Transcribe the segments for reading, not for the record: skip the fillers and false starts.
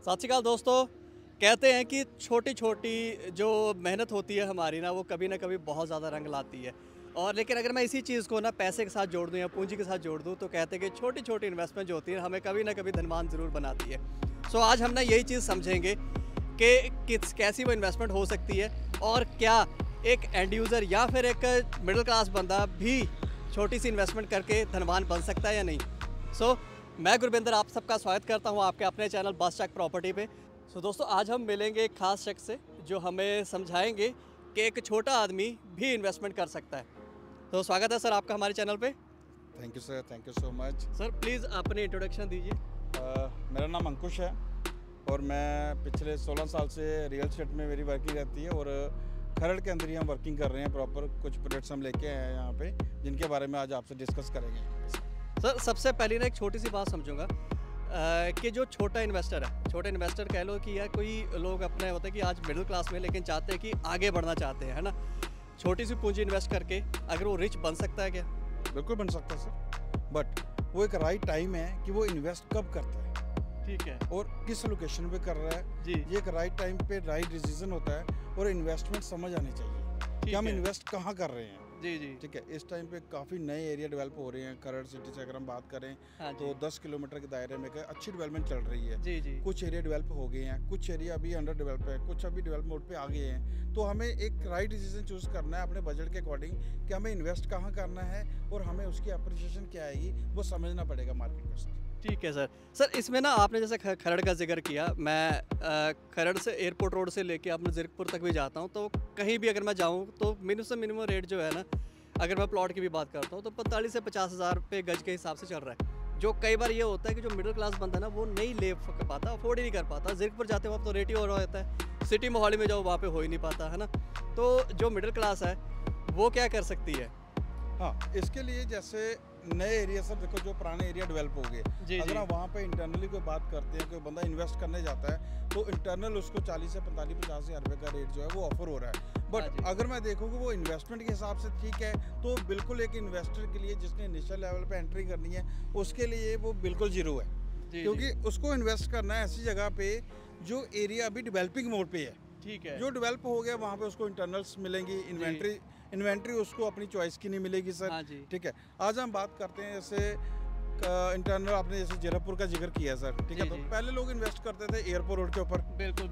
सत श्री अकाल दोस्तों। कहते हैं कि छोटी छोटी जो मेहनत होती है हमारी ना, वो कभी ना कभी बहुत ज़्यादा रंग लाती है। और लेकिन अगर मैं इसी चीज़ को ना पैसे के साथ जोड़ दूँ या पूंजी के साथ जोड़ दूँ, तो कहते हैं कि छोटी छोटी इन्वेस्टमेंट जो होती है हमें कभी ना कभी धनवान ज़रूर बनाती है। सो आज हम ना यही चीज़ समझेंगे कि कैसी वो इन्वेस्टमेंट हो सकती है और क्या एक एंड यूज़र या फिर एक मिडिल क्लास बंदा भी छोटी सी इन्वेस्टमेंट करके धनवान बन सकता है या नहीं। मैं गुरविंदर आप सबका स्वागत करता हूं आपके अपने चैनल बस चेक प्रॉपर्टी पे। दोस्तों आज हम मिलेंगे एक खास शख्स से जो हमें समझाएंगे कि एक छोटा आदमी भी इन्वेस्टमेंट कर सकता है। तो स्वागत है सर आपका हमारे चैनल पे। Thank you sir, thank you so much. Sir please अपनी इंट्रोडक्शन दीजिए। मेरा नाम अंकुश है और मैं पिछले 16 साल से रियल एस्टेट में मेरी वर्किंग रहती है और खरड़ के अंदर ही हम वर्किंग कर रहे हैं। प्रॉपर कुछ प्रोडक्ट्स हम लेके आए हैं यहाँ पे, जिनके बारे में आज आपसे डिस्कस करेंगे। सर सबसे पहले ना एक छोटी सी बात समझूंगा कि जो छोटा इन्वेस्टर है, छोटा इन्वेस्टर कह लो कि या कोई लोग अपने होते हैं कि आज मिडिल क्लास में लेकिन चाहते हैं कि आगे बढ़ना चाहते हैं, है ना। छोटी सी पूंजी इन्वेस्ट करके अगर वो रिच बन सकता है क्या? बिल्कुल बन सकता है सर, बट वो एक राइट टाइम है कि वो इन्वेस्ट कब करता है, ठीक है, और किस लोकेशन पे कर रहा है जी। ये एक राइट टाइम पे राइट डिसीजन होता है और इन्वेस्टमेंट समझ आनी चाहिए कि हम इन्वेस्ट कहाँ कर रहे हैं। जी जी ठीक है। इस टाइम पे काफ़ी नए एरिया डेवलप हो रहे हैं। खरड़ सिटी से अगर हम बात करें तो 10 किलोमीटर के दायरे में अच्छी डेवलपमेंट चल रही है। जी जी। कुछ एरिया डेवलप हो गए हैं, कुछ एरिया अभी अंडर डेवलप है, कुछ अभी डेवलप मोड पे आ गए हैं। तो हमें एक राइट डिसीजन चूज़ करना है अपने बजट के अकॉर्डिंग कि हमें इन्वेस्ट कहाँ करना है और हमें उसकी अप्रिसिएशन क्या आएगी वो समझना पड़ेगा मार्केट में सर। ठीक है सर इसमें ना आपने जैसे खरड़ का जिक्र किया, मैं खरड़ से एयरपोर्ट रोड से लेके आपने ज़ीरकपुर तक भी जाता हूँ, तो कहीं भी अगर मैं जाऊँ तो मिनिमम रेट जो है ना, अगर मैं प्लॉट की भी बात करता हूँ तो 45 से 50 हज़ार रुपये गज के हिसाब से चल रहा है। जो कई बार ये होता है कि जो मिडिल क्लास बंदा है ना वो नहीं ले पाता, अफोर्ड ही नहीं कर पाता। ज़ीरकपुर जाते वक्त तो रेट ही हो रहा होता है, सिटी मोहाली में जाओ वहाँ पे हो ही नहीं पाता, है ना। तो जो मिडिल क्लास है वो क्या कर सकती है? हाँ, इसके लिए जैसे नए एरिया सर, देखो जो पुराने एरिया डेवलप हो गए, अगर हम वहाँ पे इंटरनली कोई बात करते हैं, कोई बंदा इन्वेस्ट करने जाता है तो इंटरनल उसको 40 से 45-50 हज़ार रुपये का रेट जो है वो ऑफर हो रहा है। बट अगर मैं देखूँ कि वो इन्वेस्टमेंट के हिसाब से ठीक है, तो बिल्कुल एक इन्वेस्टर के लिए जिसने इनिशियल लेवल पे एंट्री करनी है उसके लिए वो बिल्कुल जीरो है, क्योंकि उसको इन्वेस्ट करना है ऐसी जगह पे जो एरिया अभी डेवलपिंग मोड पे है। ठीक है, जो डेवलप हो गया वहाँ पे उसको इंटरनल्स मिलेंगी, इन्वेंट्री उसको अपनी चॉइस की नहीं मिलेगी सर। हाँ जी। ठीक है, आज हम बात करते हैं जैसे इंटरनल, आपने जैसे ज़ीरकपुर का जिक्र किया सर। ठीक है, तो पहले लोग इन्वेस्ट करते थे एयरपोर्ट रोड के ऊपर,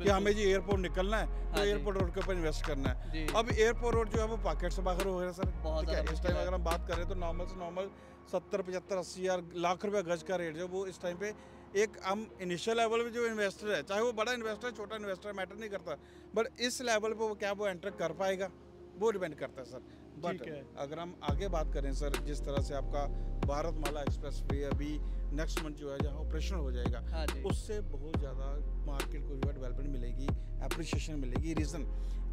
कि हमें जी एयरपोर्ट निकलना है तो एयरपोर्ट रोड के ऊपर इन्वेस्ट करना है। अब एयरपोर्ट रोड जो है वो पॉकेट से बाहर हो गया सर। ठीक है, इस टाइम अगर हम बात करें तो नॉर्मल से नॉर्मल 70, 75, 80 हज़ार लाख रुपये गज का रेट जो वो इस टाइम पे एक हम इनिशियल लेवल पे जो इन्वेस्टर है, चाहे वो बड़ा इन्वेस्टर छोटा इन्वेस्टर मैटर नहीं करता, बट इस लेवल पे वो क्या वो एंटर कर पाएगा वो डिपेंड करता है सर। बट अगर हम आगे बात करें सर, जिस तरह से आपका भारतमाला एक्सप्रेस वे अभी नेक्स्ट मंथ जो है जहाँ ऑपरेशन हो जाएगा, उससे बहुत ज़्यादा मार्केट को जो है डेवलपमेंट मिलेगी, अप्रिशिएशन मिलेगी। रीज़न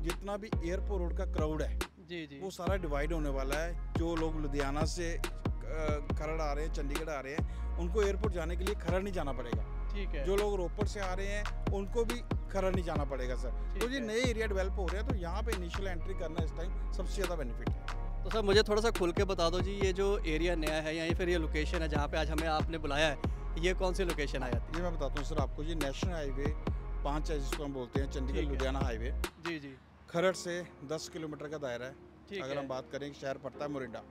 जितना भी एयरपोर्ट रोड का क्राउड है जी वो सारा डिवाइड होने वाला है। जो लोग लुधियाना से खरड़ आ रहे हैं, चंडीगढ़ आ रहे हैं, उनको एयरपोर्ट जाने के लिए खरड़ नहीं जाना पड़ेगा। ठीक है, जो लोग रोपड़ से आ रहे हैं उनको भी खरड़ नहीं जाना पड़ेगा सर। तो ये नए एरिया डेवलप हो रहे हैं, तो यहाँ पे इनिशियल एंट्री करना इस टाइम सबसे ज़्यादा बेनिफिट है। तो सर मुझे थोड़ा सा खुल के बता दो जी, ये जो एरिया नया है या फिर ये लोकेशन है जहाँ पे आज हमें आपने बुलाया है, ये कौन सी लोकेशन आ जाती है? ये मैं बताता हूँ सर आपको जी, नेशनल हाईवे 5 है जिसको हम बोलते हैं चंडीगढ़ लुधियाना हाईवे। जी। खरड़ से 10 किलोमीटर का दायरा है। अगर हम बात करें शहर पड़ता है मोरिंडा।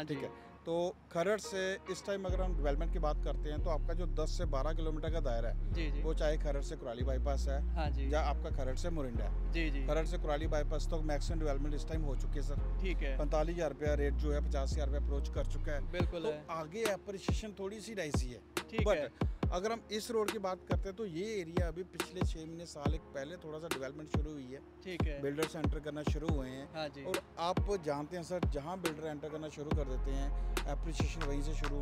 ठीक है, तो खरड़ से इस टाइम अगर हम डेवलपमेंट की बात करते हैं तो आपका जो 10 से 12 किलोमीटर का दायरा है वो चाहे खरड़ से कुराली बाईपास है या आपका खरड़ से मोरिंडा है। खरड़ से कुराली बाईपास तो मैक्सिमम डेवलपमेंट इस टाइम हो चुकी है सर। ठीक है, 45 हज़ार रुपया रेट जो है 50 हज़ार रुपया अप्रोच कर चुका है। बिल्कुल, तो आगे अप्रिशिएशन थोड़ी सी डाइसी है। बट अगर हम इस रोड की बात करते हैं तो ये एरिया अभी पिछले 6 महीने साल एक पहले थोड़ा सा डेवलपमेंट शुरू हुई है। ठीक है, बिल्डर्स एंटर करना शुरू हुए हैं। और आप जानते हैं सर, जहाँ बिल्डर एंटर करना शुरू कर देते हैं एप्रिसिएशन वहीं से शुरू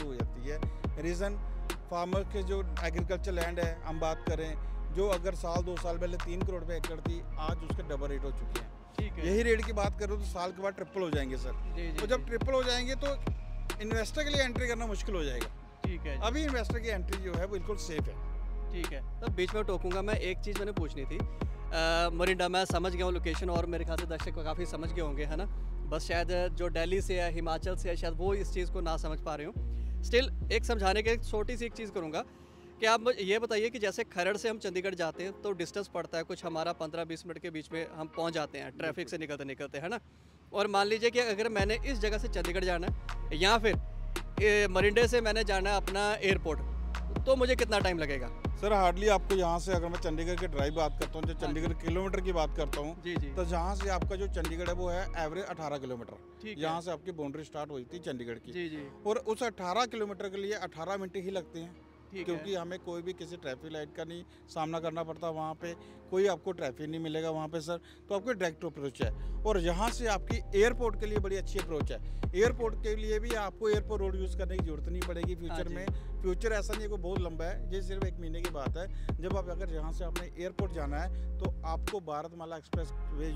हो जाती है। रीज़न फार्मर के जो एग्रीकल्चर लैंड है हम बात करें, जो अगर साल 2 साल पहले 3 करोड़ रुपये एकड़ थी, आज उसके डबल रेट हो चुके हैं। ठीक है, यही रेट की बात करो तो साल के बाद ट्रिपल हो जाएंगे सर। तो जब ट्रिपल हो जाएंगे तो इन्वेस्टर के लिए एंट्री करना मुश्किल हो जाएगा। ठीक है, अभी इन्वेस्टर की एंट्री जो है बिल्कुल सेफ है। ठीक है, तो बीच में टोकूंगा मैं, एक चीज़ मैंने पूछनी थी। मोरिंडा मैं समझ गया हूँ लोकेशन, और मेरे ख्याल से दर्शक काफ़ी समझ गए होंगे, है ना। बस शायद जो दिल्ली से है, हिमाचल से है, शायद वो इस चीज़ को ना समझ पा रहे हो। स्टिल एक समझाने के छोटी सी एक चीज़ करूँगा क्या आप ये बताइए कि जैसे खरड़ से हम चंडीगढ़ जाते हैं तो डिस्टेंस पड़ता है कुछ हमारा 15-20 मिनट के बीच में हम पहुंच जाते हैं ट्रैफिक से निकलते निकलते, है ना। और मान लीजिए कि अगर मैंने इस जगह से चंडीगढ़ जाना है या फिर मरिंडे से मैंने जाना है अपना एयरपोर्ट, तो मुझे कितना टाइम लगेगा? सर हार्डली आपको यहाँ से, अगर मैं चंडीगढ़ के ड्राइव बात करता हूँ, जो चंडीगढ़ किलोमीटर की बात करता हूँ, जी जी, तो जहाँ से आपका जो चंडीगढ़ है वो है एवरेज 18 किलोमीटर। यहाँ से आपकी बाउंड्री स्टार्ट हुई थी चंडीगढ़ की। जी जी, और उस 18 किलोमीटर के लिए 18 मिनट ही लगते हैं, क्योंकि है। हमें कोई भी किसी ट्रैफिक लाइट का नहीं सामना करना पड़ता। वहाँ पे कोई आपको ट्रैफिक नहीं मिलेगा वहाँ पे सर। तो आपको डायरेक्ट अप्रोच है। और यहाँ से आपकी एयरपोर्ट के लिए बड़ी अच्छी अप्रोच है। एयरपोर्ट के लिए भी आपको एयरपोर्ट रोड यूज़ करने की जरूरत नहीं पड़ेगी फ्यूचर में। फ्यूचर ऐसा नहीं है कोई बहुत लंबा है, ये सिर्फ 1 महीने की बात है। जब आप अगर यहाँ से आपने एयरपोर्ट जाना है तो आपको भारतमाला एक्सप्रेस वे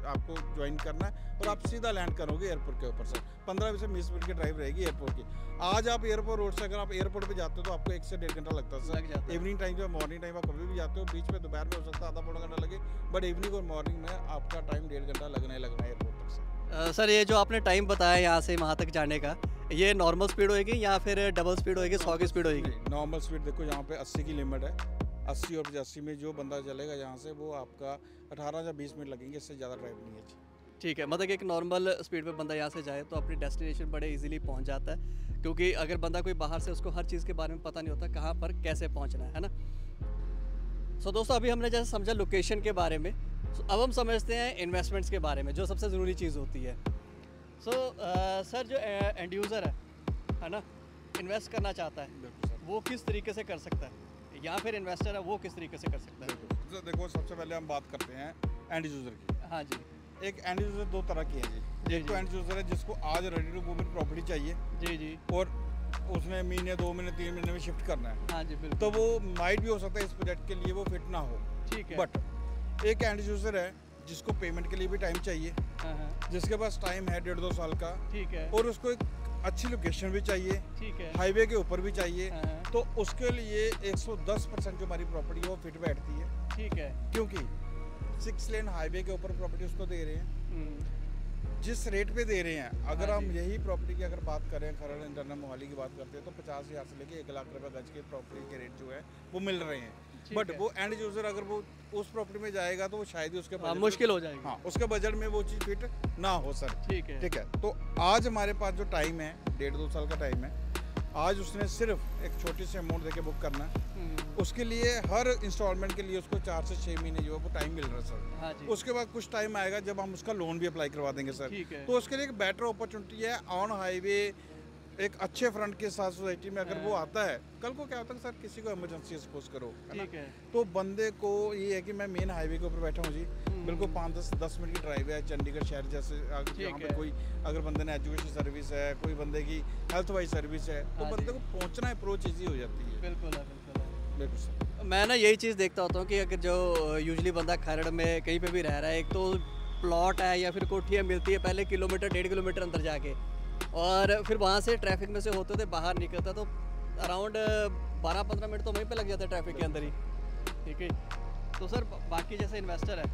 आपको ज्वाइन करना है और आप सीधा लैंड करोगे एयरपोर्ट के ऊपर सर। 15 से 20 मिनट की ड्राइव रहेगी एयरपोर्ट की। आज आप एयरपोर्ट रोड से अगर आप एयरपोर्ट पे जाते हो तो आपको 1 से 1.5 घंटा लगता है सर। इवनिंग टाइम जो मॉर्निंग टाइम आप कभी भी जाते हो, बीच में दोपहर में हो सकता है आधा पौना घंटा लगे, बट इवनिंग और मॉर्निंग में आपका टाइम 1.5 घंटा लगना है एयरपोर्ट तक से। सर ये जो आपने टाइम बताया यहाँ से वहाँ तक जाने का, ये नॉर्मल स्पीड होएगी या फिर डबल स्पीड होएगी, 100 की स्पीड होएगी? नॉर्मल स्पीड देखो यहाँ पे 80 की लिमिट है। 80 और 85 में जो बंदा चलेगा यहाँ से वो आपका 18 या 20 मिनट लगेंगे, इससे ज़्यादा ड्राइव नहीं है। ठीक है, मतलब कि एक नॉर्मल स्पीड पे बंदा यहाँ से जाए तो अपनी डेस्टिनेशन बड़े इजीली पहुँच जाता है, क्योंकि अगर बंदा कोई बाहर से, उसको हर चीज़ के बारे में पता नहीं होता कहाँ पर कैसे पहुँचना है ना। सो दोस्तों अभी हमने जैसे समझा लोकेशन के बारे में, अब हम समझते हैं इन्वेस्टमेंट्स के बारे में, जो सबसे ज़रूरी चीज़ होती है। सर जो एंड यूज़र है ना, इन्वेस्ट करना चाहता है, वो किस तरीके से कर सकता है, या फिर इन्वेस्टर है वो किस तरीके से कर सकता है? देखो सबसे पहले हम बात करते हैं एंड यूज़र की। हाँ जी। एक एंड यूज़र 2 तरह की है जी। एक तो एंड यूज़र है जिसको आज ready to move in property चाहिए जी जी, और उसमें महीने 2 महीने 3 महीने में शिफ्ट करना है। हाँ जी बिल्कुल। तो वो माइट भी हो सकता है इस प्रोजेक्ट के लिए वो फिट ना हो। ठीक है। बट एक एंड यूज़र है जिसको पेमेंट के लिए भी टाइम चाहिए, जिसके पास टाइम है 1.5-2 साल का। ठीक है। और उसको एक अच्छी लोकेशन भी चाहिए, ठीक है, हाईवे के ऊपर भी चाहिए। तो उसके लिए 110% जो हमारी प्रॉपर्टी है वो फिट बैठती है। ठीक है। क्योंकि 6 लेन हाईवे के ऊपर प्रॉपर्टी उसको दे रहे हैं, जिस रेट पे दे रहे हैं। अगर हाँ हम यही प्रॉपर्टी की अगर बात करें, खरड़ इंटरनल मोहाली की बात करते हैं, तो 50,000 से लेके 1 लाख रुपए गज के प्रॉपर्टी के रेट जो है वो मिल रहे हैं। बट वो एंड यूजर अगर वो उस प्रॉपर्टी में जाएगा तो वो शायद ही उसके मुश्किल हो जाएगी। हाँ, उसके बजट में वो चीज़ फिट ना हो सर। ठीक है। ठीक है। तो आज हमारे पास जो टाइम है 1.5-2 साल का टाइम है, आज उसने सिर्फ एक छोटी सी अमाउंट देके बुक करना है। उसके लिए हर इंस्टॉलमेंट के लिए उसको 4 से 6 महीने जो है वो टाइम मिल रहा है सर। हाँ जी। उसके बाद कुछ टाइम आएगा जब हम उसका लोन भी अप्लाई करवा देंगे सर। ठीक है। तो उसके लिए एक बेटर अपॉर्चुनिटी है ऑन हाईवे, एक अच्छे फ्रंट के साथ सोसाइटी में अगर वो आता है। कल को क्या होता है सर, किसी को इमरजेंसी सपोज करो, ठीक है, तो बंदे को ये है कि मैं मेन हाईवे के ऊपर बैठा हूँ जी, बिल्कुल 5-10 मिनट की ड्राइव है चंडीगढ़ शहर जैसे। यहाँ पे कोई अगर बंदे ने एजुकेशन सर्विस है, कोई बंदे की हेल्थ वाइज सर्विस है, तो बंदे को पहुँचना अप्रोच ईजी हो जाती है। बिल्कुल है, बिल्कुल है। बिल्कुल सर। मैं ना यही चीज़ देखता होता हूँ कि अगर जो यूजली बंदा खरड़ में कहीं पे भी रह रहा है, एक तो प्लॉट है या फिर कोठियाँ मिलती है पहले किलोमीटर 1.5 किलोमीटर अंदर जाके, और फिर वहाँ से ट्रैफिक में से होते होते बाहर निकलता तो अराउंड 12-15 मिनट तो वहीं पे लग जाता है ट्रैफिक के अंदर ही। ठीक है। तो सर बाकी जैसे इन्वेस्टर है,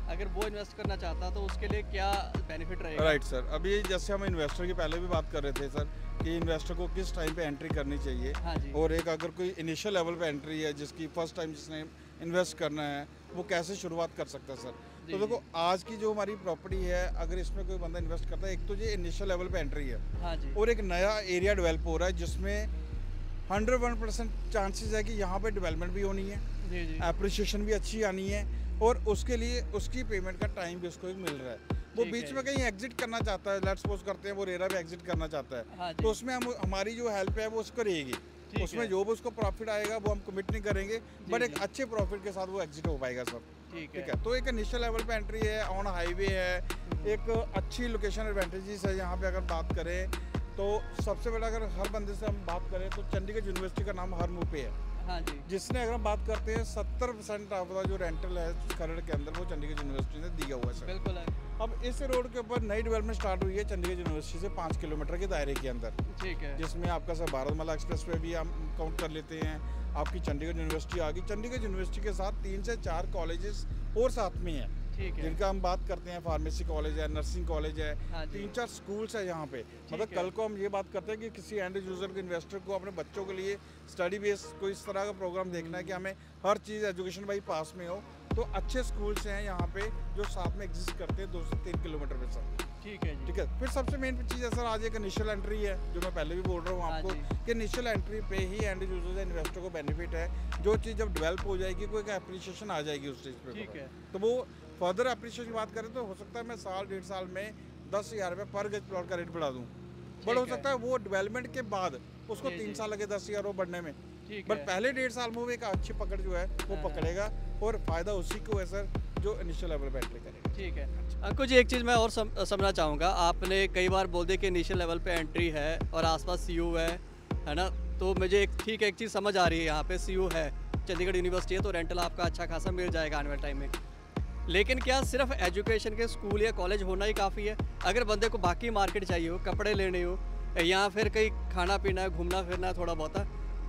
अगर वो इन्वेस्ट करना चाहता तो उसके लिए क्या बेनिफिट रहेगा? Right sir. अभी जैसे हम इन्वेस्टर की पहले भी बात कर रहे थे सर कि इन्वेस्टर को किस टाइम पे एंट्री करनी चाहिए। हाँ जी। और एक अगर कोई इनिशियल लेवल पे एंट्री है, जिसकी फर्स्ट टाइम जिसने इन्वेस्ट करना है, वो कैसे शुरुआत कर सकता है सर। तो देखो आज की जो हमारी प्रॉपर्टी है, अगर इसमें कोई बंदा इन्वेस्ट करता है, एक तो ये इनिशियल लेवल पे एंट्री है। हाँ जी। और एक नया एरिया डेवलप हो रहा है जिसमें 101% चांसेस है कि यहाँ पे डेवलपमेंट भी होनी है, जी जी, एप्रिसिएशन भी अच्छी आनी है, और उसके लिए उसकी पेमेंट का टाइम भी उसको मिल रहा है। वो बीच में कहीं एग्जिट करना चाहता है, लेट्स सपोज करते हैं वो रेरा भी एग्जिट करना चाहता है। हाँ तो उसमें हम हमारी जो हेल्प है वो उसको रहेगी। उसमें जो भी उसको प्रॉफिट आएगा वो हम कमिट नहीं करेंगे, बट एक अच्छे प्रॉफिट के साथ वो एग्जिट हो पाएगा सर। ठीक है। तो एक इनिशियल लेवल पे एंट्री है, ऑन हाईवे है, एक अच्छी लोकेशन एडवांटेजेस है। यहाँ पे अगर बात करें तो सबसे बड़ा, अगर हर बंदे से हम बात करें तो चंडीगढ़ यूनिवर्सिटी का नाम हर मुँह पे है। हाँ जी। जिसने अगर हम बात करते हैं 70% ऑफ जो रेंटल है खरड़ के अंदर वो चंडीगढ़ यूनिवर्सिटी ने दिया हुआ है सर। बिल्कुल है। अब इस रोड के ऊपर नई डेवलपमेंट स्टार्ट हुई है चंडीगढ़ यूनिवर्सिटी से 5 किलोमीटर के दायरे के अंदर। ठीक है। जिसमें आपका सर भारतमाला एक्सप्रेस वे भी हम काउंट कर लेते हैं, आपकी चंडीगढ़ यूनिवर्सिटी आ गई। चंडीगढ़ यूनिवर्सिटी के साथ 3 से 4 कॉलेजेस और साथ में हैं। ठीक है। जिनका हम बात करते हैं फार्मेसी कॉलेज है, नर्सिंग कॉलेज है, हाँ जी। 3-4 स्कूल्स है यहाँ पे। मतलब है। कल को हम ये बात करते हैं कि किसी एंड यूजर के इन्वेस्टर को अपने बच्चों के लिए स्टडी बेस कोई इस तरह का प्रोग्राम देखना है कि हमें हर चीज़ एजुकेशन भाई पास में हो, तो अच्छे स्कूल्स हैं यहाँ पे जो साथ में एग्जिस्ट करते हैं 2 से 3 किलोमीटर पे सर। ठीक है जी। ठीक है। फिर सबसे मेन चीज़ है सर, आज एक इनिशियल एंट्री है जो मैं पहले भी बोल रहा हूँ हाँ आपको जी। कि इनिशियल एंट्री पे ही एंड यूजर्स इन्वेस्टर को बेनिफिट है। जो चीज़ जब डेवलप हो जाएगी कोई अप्रिशिएशन आ जाएगी उस चीज़ पे, ठीक है। तो वो फर्दर अप्रिशिएशन की बात करें तो हो सकता है मैं साल 1.5 साल में 10,000 रुपये पर गज प्लॉट का रेट बढ़ा दूँ, बट हो सकता है वो डेवलपमेंट के बाद उसको 3 साल लगे 10,000 वो बढ़ने में, बट पहले 1.5 साल में वो एक अच्छी पकड़ जो है वो पकड़ेगा और फायदा उसी को है सर जो इनिशियल लेवल पे एंट्री करेगा। ठीक है। अंकुर जी, एक चीज़ मैं और समझना चाहूँगा, आपने कई बार बोल दिया कि इनिशियल लेवल पे एंट्री है और आसपास सीयू है ना, तो मुझे एक चीज़ समझ आ रही है, यहाँ पे सीयू है, चंडीगढ़ यूनिवर्सिटी है, तो रेंटल आपका अच्छा खासा मिल जाएगा आने वाले टाइम में। लेकिन क्या सिर्फ एजुकेशन के स्कूल या कॉलेज होना ही काफ़ी है? अगर बंदे को बाकी मार्केट चाहिए हो, कपड़े लेने हो या फिर कहीं खाना पीना है, घूमना फिरना है थोड़ा बहुत,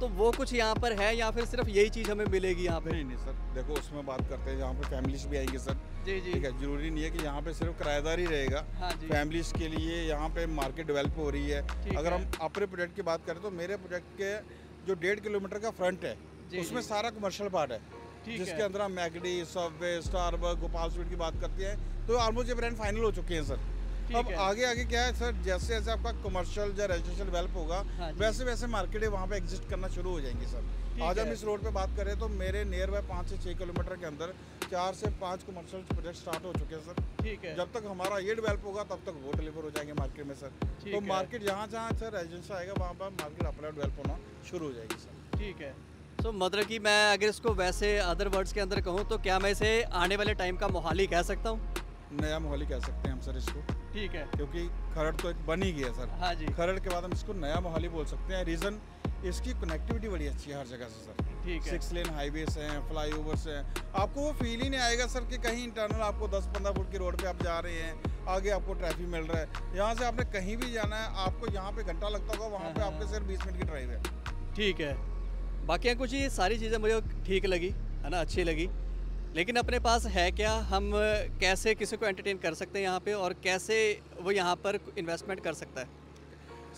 तो वो कुछ यहाँ पर है या फिर सिर्फ यही चीज़ हमें मिलेगी यहाँ पे? नहीं सर, देखो उसमें बात करते हैं यहाँ पे फैमिलीज भी आएंगे सर। जी जी। ठीक है, जरूरी नहीं है कि यहाँ पे सिर्फ किराएदार ही रहेगा। हाँ जी। फैमिलीज के लिए यहाँ पे मार्केट डेवलप हो रही है। अगर हम अपने प्रोजेक्ट की बात करें तो मेरे प्रोजेक्ट के जो 1.5 किलोमीटर का फ्रंट है उसमें सारा कमर्शियल पार्ट है, जिसके अंदर हम McD, Subway, Starbucks, Gopal sweet की बात करते हैं, तो ऑलमोस्ट ये ब्रांड फाइनल हो चुके हैं सर। अब आगे क्या है सर, जैसे जैसे आपका कमर्शियल या रेजिडेंशियल डेवलप होगा वैसे वैसे मार्केटें वहाँ पे एग्जिस्ट करना शुरू हो जाएंगी सर। आज हम इस रोड पे बात करें तो मेरे नियर बाय 5 से 6 किलोमीटर के अंदर 4 से 5 कमर्शियल प्रोजेक्ट स्टार्ट हो चुके हैं सर। ठीक है। जब तक हमारा ये डेवलप होगा तब तक वो डिलीवर हो जाएंगे मार्केट में सर। तो मार्केट जहाँ जहाँ सर रेजिडेंशियल आएगा वहाँ पर मार्केट अपना डेवलप होना शुरू हो जाएगी सर। ठीक है। तो मतलब कि मैं अगर इसको वैसे अदर वर्ड्स के अंदर कहूँ तो क्या मैं इसे आने वाले टाइम का मोहाली कह सकता हूँ? नया मोहाली कह सकते हैं हम सर इसको। ठीक है। क्योंकि खरड़ तो एक बन ही गया सर। हाँ जी। खरड़ के बाद हम इसको नया मोहाली बोल सकते हैं। रीज़न इसकी कनेक्टिविटी बड़ी अच्छी है हर जगह से सर। ठीक है। 6 लेन हाईवेज हैं, फ्लाईओवर्स हैं, आपको वो फील ही नहीं आएगा सर कि कहीं इंटरनल आपको 10-15 फुट की रोड पे आप जा रहे हैं, आगे आपको ट्रैफिक मिल रहा है। यहाँ से आपने कहीं भी जाना है आपको यहाँ पे घंटा लगता होगा, वहाँ पे आपके सिर्फ 20 मिनट की ड्राइव है। ठीक है। बाकी कुछ ये सारी चीज़ें मुझे ठीक लगी है ना, अच्छी लगी, लेकिन अपने पास है क्या? हम कैसे किसी को एंटरटेन कर सकते हैं यहाँ पे और कैसे वो यहाँ पर इन्वेस्टमेंट कर सकता है?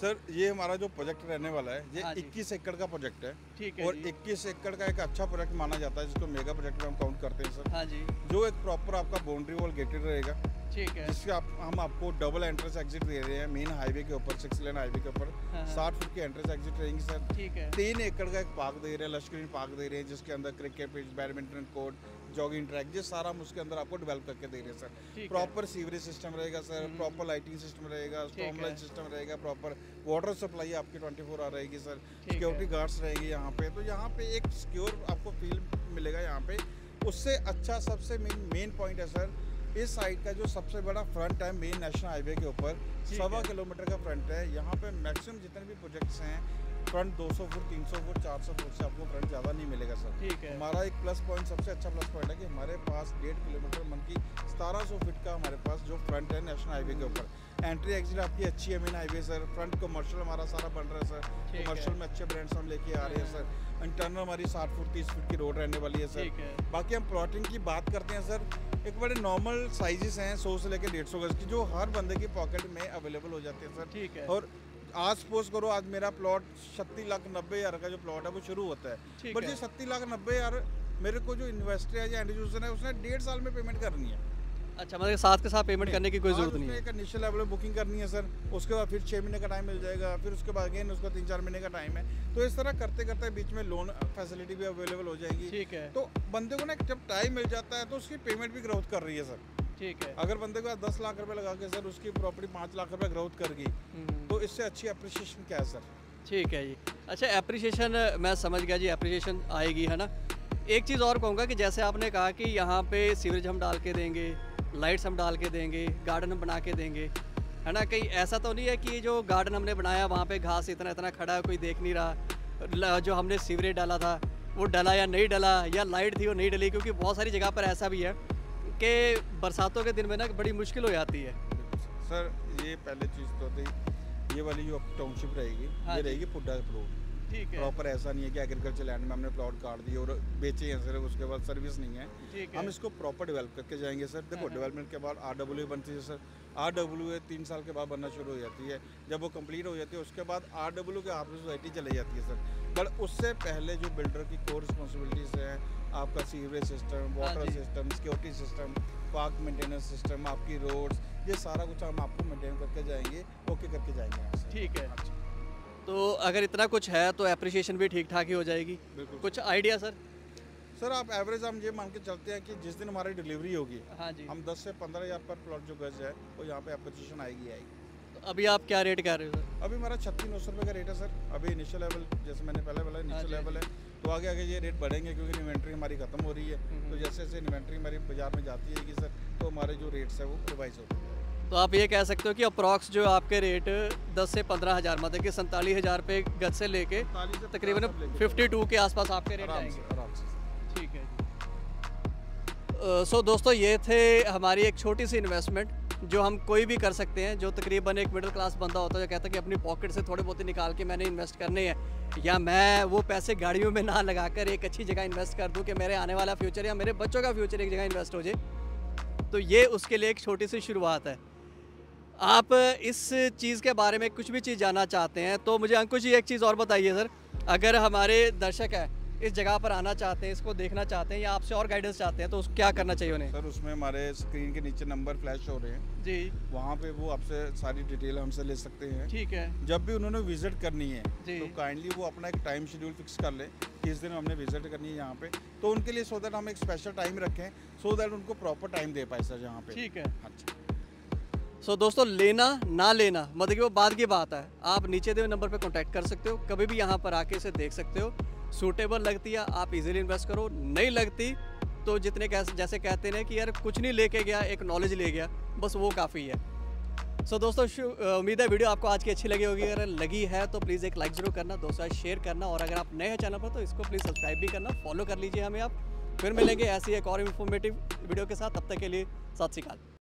सर ये हमारा जो प्रोजेक्ट रहने वाला है ये 21 एकड़ का प्रोजेक्ट है। ठीक है। और 21 एकड़ का एक अच्छा प्रोजेक्ट माना जाता है जिसको मेगा प्रोजेक्ट में हम काउंट करते हैं सर। हाँ जी। जो एक प्रॉपर आपका बाउंड्री वॉल गेटेड रहेगा। ठीक है। जिसके हम आपको डबल एंट्रेंस एग्जिट दे रहे हैं मेन हाईवे के ऊपर, 6 लेन हाईवे के ऊपर 60 फुट की एंट्रेंस एग्जिट रहेंगी सर। ठीक है। 3 एकड़ का एक पार्क दे रहे हैं, लश्करी पार्क दे रहे हैं, जिसके अंदर cricket pitch, badminton court, jogging track, ये सारा हम उसके अंदर आपको डेवलप करके दे रहे हैं सर। प्रॉपर सीवरेज सिस्टम रहेगा सर, प्रॉपर लाइटिंग सिस्टम रहेगा, स्टॉर्म लाइट सिस्टम रहेगा, प्रॉपर वाटर सप्लाई आपकी 24 आवर रहेगी सर। सिक्योरिटी गार्ड्स रहेंगे यहाँ पे, तो यहाँ पे एक सिक्योर आपको फील मिलेगा यहाँ पे। उससे अच्छा सबसे मेन पॉइंट है सर, इस साइड का जो सबसे बड़ा फ्रंट है मेन नेशनल हाईवे के ऊपर 1.25 किलोमीटर का फ्रंट है। यहाँ पे मैक्सिमम जितने भी प्रोजेक्ट्स हैं फ्रंट 200 फुट, 300 फुट, 400 फुट से आपको फ्रंट ज़्यादा नहीं मिलेगा सर। ठीक है। हमारा एक प्लस पॉइंट, सबसे अच्छा प्लस पॉइंट है कि हमारे पास 1.5 किलोमीटर मन की 1700 फीट का हमारे पास जो फ्रंट है नेशनल हाईवे के ऊपर। एंट्री एग्जिट आपकी अच्छी है main highway sir. Front commercial हमारा सारा बन रहा है सर। कमर्शियल में अच्छे ब्रांड्स हम लेके आ रहे हैं सर। इंटरनल हमारी 60 फुट 30 फीट की रोड रहने वाली है सर। बाकी हम प्लॉटिंग की बात करते हैं सर, एक बड़े नॉर्मल साइजेस हैं 100 से लेकर 150 गज की, जो हर बंदे की पॉकेट में अवेलेबल हो जाते हैं सर। ठीक है। और आज सपोज करो आज मेरा प्लॉट 37,90,000 का जो प्लॉट है वो शुरू होता है, बट ये 37,90,000 मेरे को जो इन्वेस्टर है या एंड यूजर है उसने 1.5 साल में पेमेंट करनी है। अच्छा, मतलब साथ के साथ पेमेंट करने की कोई जरूरत नहीं है। एक इनिशियल लेवल में बुकिंग करनी है सर, उसके बाद फिर 6 महीने का टाइम मिल जाएगा, फिर उसके बाद अगेन उसका 3-4 महीने का टाइम है। तो इस तरह करते करते बीच में लोन फैसिलिटी भी अवेलेबल हो जाएगी। ठीक है। तो बंदे को ना जब टाइम मिल जाता है तो उसकी पेमेंट भी ग्रोथ कर रही है सर। ठीक है। अगर बंदे को 10 लाख रुपए लगा के सर उसकी प्रॉपर्टी 5 लाख रुपए ग्रोथ कर गई, तो इससे अच्छी अप्रिशिएशन क्या है सर? ठीक है जी। अच्छा, एप्रिशिएशन मैं समझ गया जी, एप्रिशिएशन आएगी है ना। एक चीज़ और कहूँगा कि जैसे आपने कहा कि यहाँ पे सीवरेज हम डाल के देंगे, लाइट्स हम डाल के देंगे, गार्डन हम बना के देंगे, है ना। कहीं ऐसा तो नहीं है कि जो गार्डन हमने बनाया वहाँ पे घास इतना इतना खड़ा है, कोई देख नहीं रहा, जो हमने सीवरेज डाला था वो डला या नहीं डला, या लाइट थी वो नहीं डली, क्योंकि बहुत सारी जगह पर ऐसा भी है कि बरसातों के दिन में ना बड़ी मुश्किल हो जाती है। सर ये पहले चीज़ तो थी, ये वाली जो टाउनशिप रहेगी ये रहेगी पुड्डा रोड। ठीक है। प्रॉपर ऐसा नहीं है कि एग्रीकल्चर लैंड में हमने प्लॉट काट दिए और बेचे हैं सिर्फ, उसके बाद सर्विस नहीं है। हम इसको प्रॉपर डेवलप करके जाएंगे सर। देखो डेवलपमेंट के बाद RWA बनती है सर। RWA 3 साल के बाद बनना शुरू हो जाती है। जब वो कंप्लीट हो जाती है उसके बाद RWA के हाथ में सोसाइटी चली जाती है सर। पर उससे पहले जो बिल्डर की कोर रिस्पॉन्सिबिलिटीज़ हैं, आपका sewerage system, water system, security system, park maintenance system, आपकी रोड्स, ये सारा कुछ हम आपको मेंटेन करके जाएंगे, ओके करके जाएंगे यहाँ से। ठीक है। तो अगर इतना कुछ है तो एप्रिसिएशन भी ठीक ठाक ही हो जाएगी। बिल्कुल। कुछ आइडिया सर? सर आप एवरेज हम ये मान के चलते हैं कि जिस दिन हमारी डिलीवरी होगी, हाँ जी, हम 10 से 15 हज़ार पर प्लॉट जो गज है वो यहाँ पे एप्रिसिएशन आएगी। तो अभी आप क्या रेट कर रहे हो सर? अभी हमारा 3600 रुपये का रेट है सर। अभी इनिशियल लेवल, जैसे मैंने पहले बोला इनिशियल लेवल है, तो आगे आगे ये रेट बढ़ेंगे क्योंकि इन्वेंट्री हमारी खत्म हो रही है। तो जैसे जैसे इन्वेंट्री हमारी बाजार में जाती है सर, तो हमारे जो रेट्स है वो रिवाइज होते हैं। तो आप ये कह सकते हो कि अप्रॉक्स जो आपके रेट 10 से 15 हज़ार, मतलब कि 47,000 पे गज से लेके तकरीबन 52 के आसपास आपके रेट आएंगे। आराम से। ठीक है। सो दोस्तों, ये थे हमारी एक छोटी सी इन्वेस्टमेंट जो हम कोई भी कर सकते हैं। जो तकरीबन एक मिडिल क्लास बंदा होता है जो कहता है कि अपनी पॉकेट से थोड़े बहुत ही निकाल के मैंने इन्वेस्ट करने हैं, या मैं वो पैसे गाड़ियों में ना लगाकर एक अच्छी जगह इन्वेस्ट कर दूं कि मेरे आने वाला फ्यूचर या मेरे बच्चों का फ्यूचर एक जगह इन्वेस्ट हो जाए। तो ये उसके लिए एक छोटी सी शुरुआत है। आप इस चीज़ के बारे में कुछ भी चीज़ जानना चाहते हैं तो मुझे अंकुश जी एक चीज़ और बताइए सर। अगर हमारे दर्शक है इस जगह पर आना चाहते हैं, इसको देखना चाहते हैं या आपसे और गाइडेंस चाहते हैं, तो क्या करना चाहिए उन्हें? सर उसमें हमारे स्क्रीन के नीचे नंबर फ्लैश हो रहे हैं जी, वहाँ पे वो आपसे सारी डिटेल हमसे ले सकते हैं। ठीक है। जब भी उन्होंने विजिट करनी है जी। तो काइंडली वो अपना एक टाइम शेड्यूल फिक्स कर ले कि इस दिन हमने विजिट करनी है यहाँ पे, तो उनके लिए सो दैट हम एक स्पेशल टाइम रखें, सो दैट उनको प्रॉपर टाइम दे पाए सर यहाँ पे। ठीक है। अच्छा। सो दोस्तों, लेना ना लेना मतलब कि वो बाद की बात है। आप नीचे दिए हुए नंबर पर कांटेक्ट कर सकते हो, कभी भी यहाँ पर आके इसे देख सकते हो। सूटेबल लगती है आप इजीली इन्वेस्ट करो, नहीं लगती तो जितने जैसे कहते हैं कि यार कुछ नहीं लेके गया, एक नॉलेज ले गया, बस वो काफ़ी है। सो दोस्तों, उम्मीद है वीडियो आपको आज की अच्छी लगी होगी। अगर लगी है तो प्लीज़ एक लाइक ज़रूर करना, दोस्तों शेयर करना, और अगर आप नए हैं चैनल पर तो इसको प्लीज़ सब्सक्राइब भी करना, फॉलो कर लीजिए हमें आप। फिर मिलेंगे ऐसी एक और इन्फॉर्मेटिव वीडियो के साथ, तब तक के लिए सत श्री अकाल।